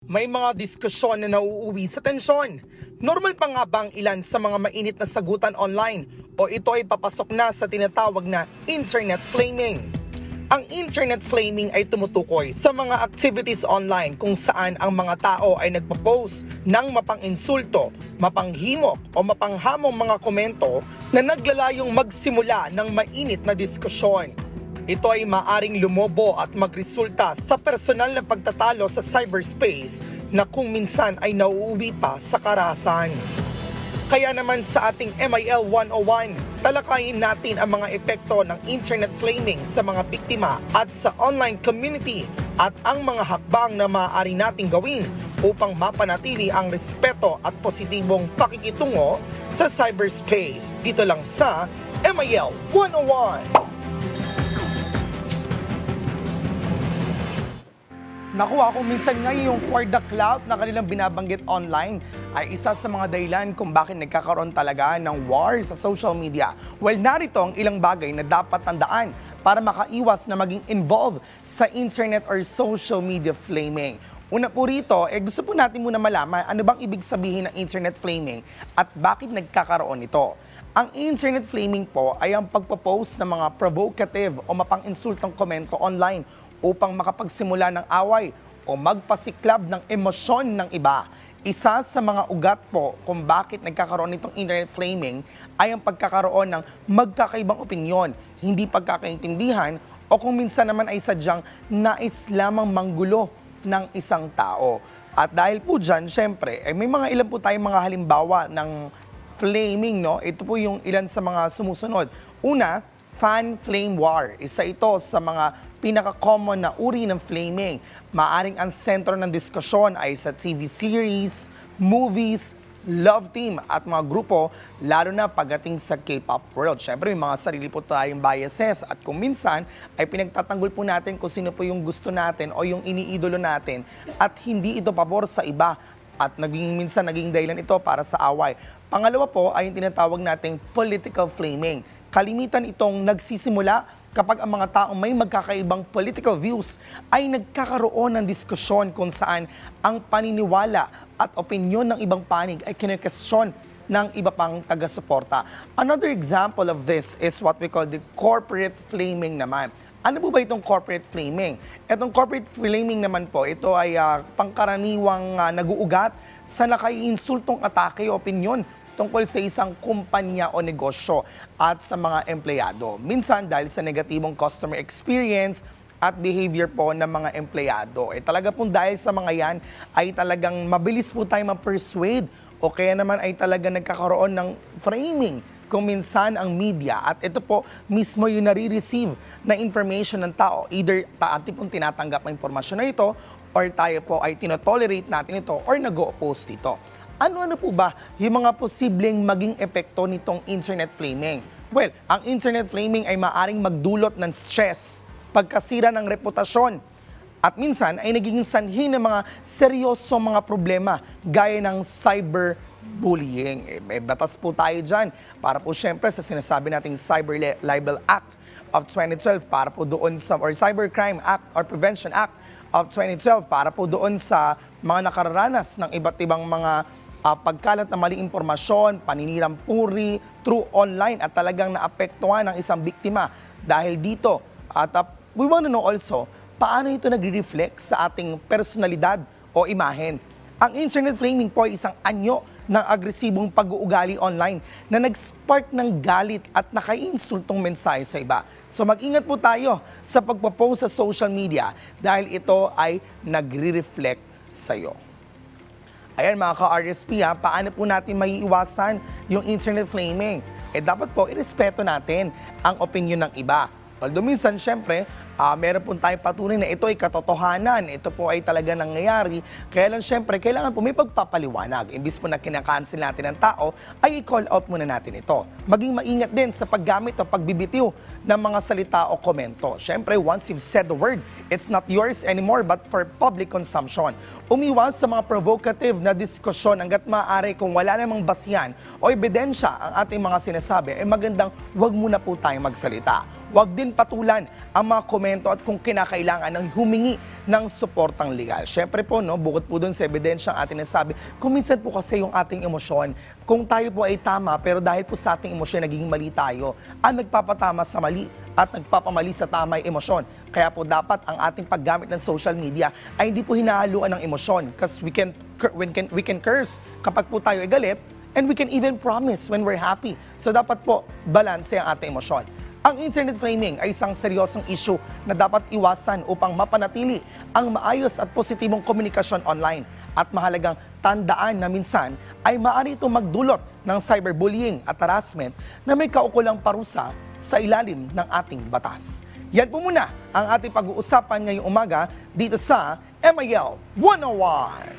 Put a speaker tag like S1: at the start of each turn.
S1: May mga diskusyon na nauuwi sa tensyon. Normal pa nga bang ilan sa mga mainit na sagutan online o ito ay papasok na sa tinatawag na internet flaming? Ang internet flaming ay tumutukoy sa mga activities online kung saan ang mga tao ay nagpo-post ng mapang-insulto, mapanghimok o mapanghamong mga komento na naglalayong magsimula ng mainit na diskusyon. Ito ay maaring lumobo at magresulta sa personal na pagtatalo sa cyberspace na kung minsan ay nauuwi pa sa karahasan. Kaya naman sa ating MIL 101, talakayin natin ang mga epekto ng internet flaming sa mga biktima at sa online community at ang mga hakbang na maaari nating gawin upang mapanatili ang respeto at positibong pakikitungo sa cyberspace. Dito lang sa MIL 101. Nakuha kung minsan nga yung for the clout na kanilang binabanggit online ay isa sa mga dahilan kung bakit nagkakaroon talaga ng war sa social media. Well, narito ang ilang bagay na dapat tandaan para makaiwas na maging involved sa internet or social media flaming. Una po rito, gusto po natin muna malaman ano bang ibig sabihin ng internet flaming at bakit nagkakaroon ito. Ang internet flaming po ay ang pagpo-post ng mga provocative o mapang-insultong komento online upang makapagsimula ng away o magpasiklab ng emosyon ng iba. Isa sa mga ugat po kung bakit nagkakaroon nitong internet flaming ay ang pagkakaroon ng magkakaibang opinyon, hindi pagkakaintindihan o kung minsan naman ay sadyang nais lamang manggulo ng isang tao. At dahil po dyan, syempre, may mga ilan po tayong mga halimbawa ng flaming, no? Ito po yung ilan sa mga sumusunod. Una, fan flame war. Isa ito sa mga pinaka-common na uri ng flaming. Maaring ang sentro ng diskusyon ay sa TV series, movies, love team at mga grupo, lalo na pagdating sa K-pop world. Siyempre, may mga sarili po tayong biases at kung minsan ay pinagtatanggol po natin kung sino po yung gusto natin o yung iniidolo natin at hindi ito pabor sa iba at minsan naging dahilan ito para sa away. Pangalawa po ay yung tinatawag nating political flaming. Kalimitan itong nagsisimula kapag ang mga taong may magkakaibang political views ay nagkakaroon ng diskusyon kung saan ang paniniwala at opinyon ng ibang panig ay kinekesyon ng iba pang taga-suporta. Another example of this is what we call the corporate flaming naman. Ano po ba itong corporate flaming? Itong corporate flaming naman po, ito ay pangkaraniwang naguugat sa nakaiinsultong atake o opinyon tungkol sa isang kumpanya o negosyo at sa mga empleyado. Minsan dahil sa negatibong customer experience at behavior po ng mga empleyado. Talaga pong dahil sa mga yan ay talagang mabilis po tayo ma-persuade o kaya naman ay talaga nagkakaroon ng framing kung minsan ang media at ito po mismo yung nare-receive na information ng tao. Either ating pong tinatanggap ang impormasyon na ito or tayo po ay tinotolerate natin ito or nag-o-oppose dito. Ano-ano po ba yung mga posibleng maging epekto nitong internet flaming? Well, ang internet flaming ay maaring magdulot ng stress, pagkasira ng reputasyon, at minsan ay nagiging sanhi ng mga seryosong mga problema gaya ng cyberbullying. May batas po tayo dyan para po syempre sa sinasabi nating Cyber Libel Act of 2012 para po doon sa, or Cybercrime Act or Prevention Act of 2012 para po doon sa mga nakararanas ng iba't ibang mga pagkalat na maling impormasyon, paninirang puri, through online at talagang naapektuhan ng isang biktima. Dahil dito, at we want to know also, paano ito nagre-reflect sa ating personalidad o imahen. Ang internet flaming po ay isang anyo ng agresibong pag-uugali online na nag-spark ng galit at nakaiinsultong mensahe sa iba. So mag-ingat po tayo sa pagpo-post sa social media dahil ito ay nagre-reflect sa iyo. Ayan mga ka-RSP, paano po natin maiiwasan yung internet flaming? Dapat po irespeto natin ang opinion ng iba. Although minsan, syempre, meron po tayong patunay na ito ay katotohanan, ito po ay talaga nangyayari. Kaya lang syempre, kailangan po may pagpapaliwanag. Imbis po na kinakancel natin ng tao, ay i-call out muna natin ito. Maging maingat din sa paggamit o pagbibitiw ng mga salita o komento. Syempre, once you've said the word, it's not yours anymore but for public consumption. Umiwas sa mga provocative na diskusyon hanggat maaari kung wala namang basihan o ebidensya ang ating mga sinasabi, ay magandang wag muna po tayong magsalita. Huwag din patulan ang mga komento at kung kinakailangan ng humingi ng suportang legal. Syempre po, no, bukod po dun sa ebidensya ang atin nasabi, kung minsan po kasi yung ating emosyon, kung tayo po ay tama, pero dahil po sa ating emosyon naging mali tayo, ang nagpapatama sa mali at nagpapamali sa tama ay emosyon. Kaya po dapat ang ating paggamit ng social media ay hindi po hinahaluan ng emosyon because we can curse kapag po tayo ay galit and we can even promise when we're happy. So dapat po balance ang ating emosyon. Ang internet framing ay isang seryosong issue na dapat iwasan upang mapanatili ang maayos at positibong komunikasyon online. At mahalagang tandaan na minsan ay maaari itong magdulot ng cyberbullying at harassment na may kaukulang parusa sa ilalim ng ating batas. Yan po muna ang ating pag-uusapan ngayong umaga dito sa MIL 101.